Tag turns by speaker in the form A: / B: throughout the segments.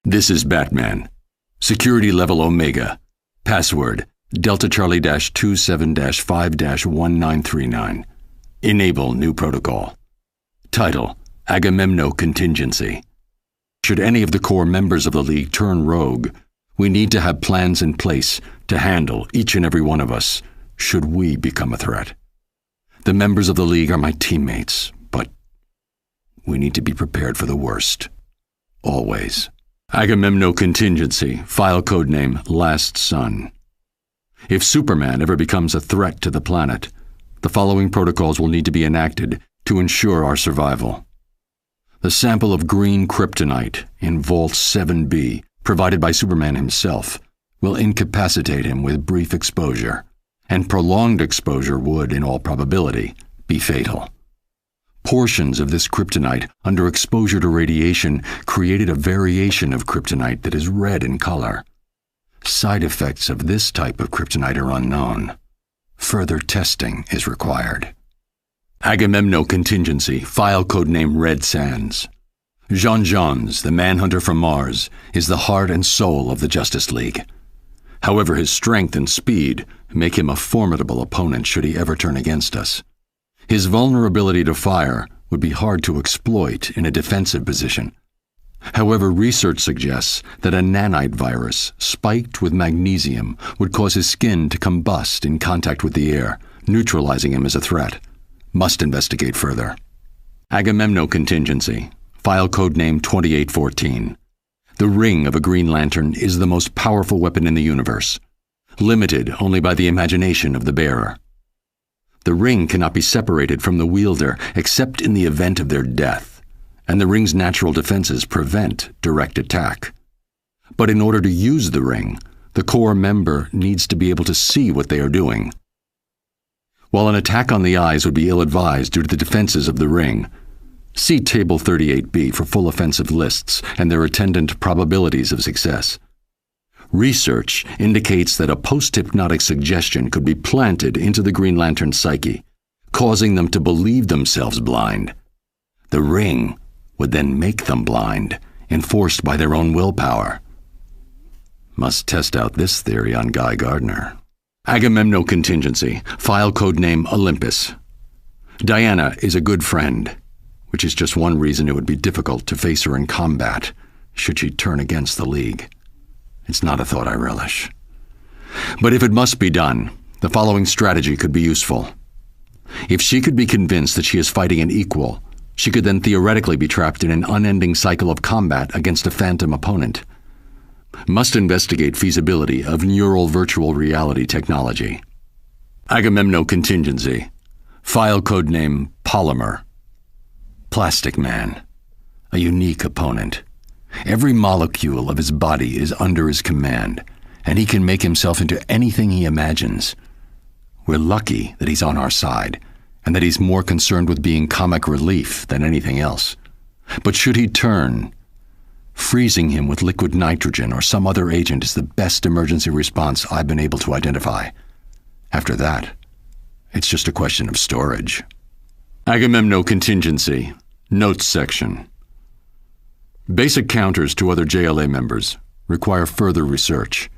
A: This is Batman. Security level Omega. Password Delta Charlie-27-5-1939. Enable new protocol. Title: Agamemno Contingency. Should any of the core members of the League turn rogue, we need to have plans in place to handle each and every one of us should we become a threat. The members of the League are my teammates, but we need to be prepared for the worst. Always. Agamemno Contingency, file codename Last Son. If Superman ever becomes a threat to the planet, the following protocols will need to be enacted to ensure our survival. The sample of green kryptonite in Vault 7B, provided by Superman himself, will incapacitate him with brief exposure, and prolonged exposure would, in all probability, be fatal. Portions of this kryptonite, under exposure to radiation, created a variation of kryptonite that is red in color. Side effects of this type of kryptonite are unknown. Further testing is required. Agamemno Contingency, file codename Red Sands. Jean Johns, the Manhunter from Mars, is the heart and soul of the Justice League. However, his strength and speed make him a formidable opponent should he ever turn against us. His vulnerability to fire would be hard to exploit in a defensive position. However, research suggests that a nanite virus spiked with magnesium would cause his skin to combust in contact with the air, neutralizing him as a threat. Must investigate further. Agamemno Contingency, file codename 2814. The ring of a Green Lantern is the most powerful weapon in the universe, limited only by the imagination of the bearer. The ring cannot be separated from the wielder except in the event of their death, and the ring's natural defenses prevent direct attack. But in order to use the ring, the core member needs to be able to see what they are doing. While an attack on the eyes would be ill-advised due to the defenses of the ring, see Table 38B for full offensive lists and their attendant probabilities of success. Research indicates that a post-hypnotic suggestion could be planted into the Green Lantern's psyche, causing them to believe themselves blind. The ring would then make them blind, enforced by their own willpower. Must test out this theory on Guy Gardner. Agamemno Contingency, file codename Olympus. Diana is a good friend, which is just one reason it would be difficult to face her in combat should she turn against the League. It's not a thought I relish. But if it must be done, the following strategy could be useful. If she could be convinced that she is fighting an equal, she could then theoretically be trapped in an unending cycle of combat against a phantom opponent. Must investigate feasibility of neural virtual reality technology. Agamemno Contingency, file codename Polymer. Plastic Man, a unique opponent. Every molecule of his body is under his command, and he can make himself into anything he imagines. We're lucky that he's on our side, and that he's more concerned with being comic relief than anything else. But should he turn, freezing him with liquid nitrogen or some other agent is the best emergency response I've been able to identify. After that, it's just a question of storage. Agamemno Contingency, Notes section. Basic counters to other JLA members require further research.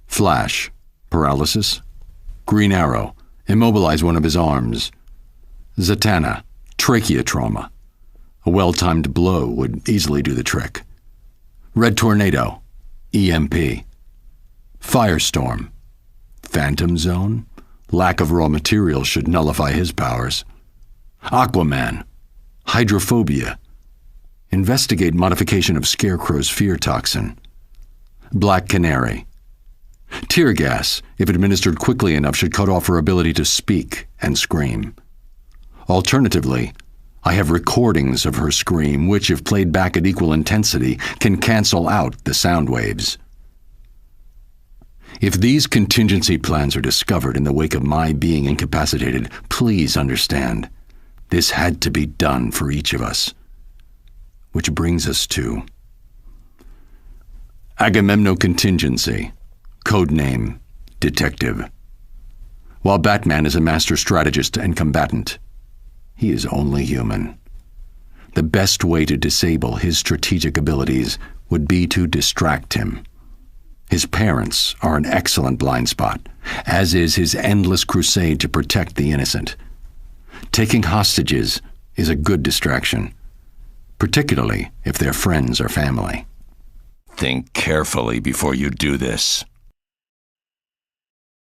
A: Flash, paralysis. Green Arrow, immobilize one of his arms. Zatanna, trachea trauma. A well-timed blow would easily do the trick. Red Tornado, EMP. Firestorm, Phantom Zone. Lack of raw materials should nullify his powers. Aquaman, hydrophobia. Investigate modification of Scarecrow's fear toxin. Black Canary. Tear gas, if administered quickly enough, should cut off her ability to speak and scream. Alternatively, I have recordings of her scream which, if played back at equal intensity, can cancel out the sound waves. If these contingency plans are discovered in the wake of my being incapacitated, please understand, this had to be done for each of us. Which brings us to Agamemno Contingency, codename Detective. While Batman is a master strategist and combatant, he is only human. The best way to disable his strategic abilities would be to distract him. His parents are an excellent blind spot, as is his endless crusade to protect the innocent. Taking hostages is a good distraction, particularly if they're friends or family.
B: Think carefully before you do this.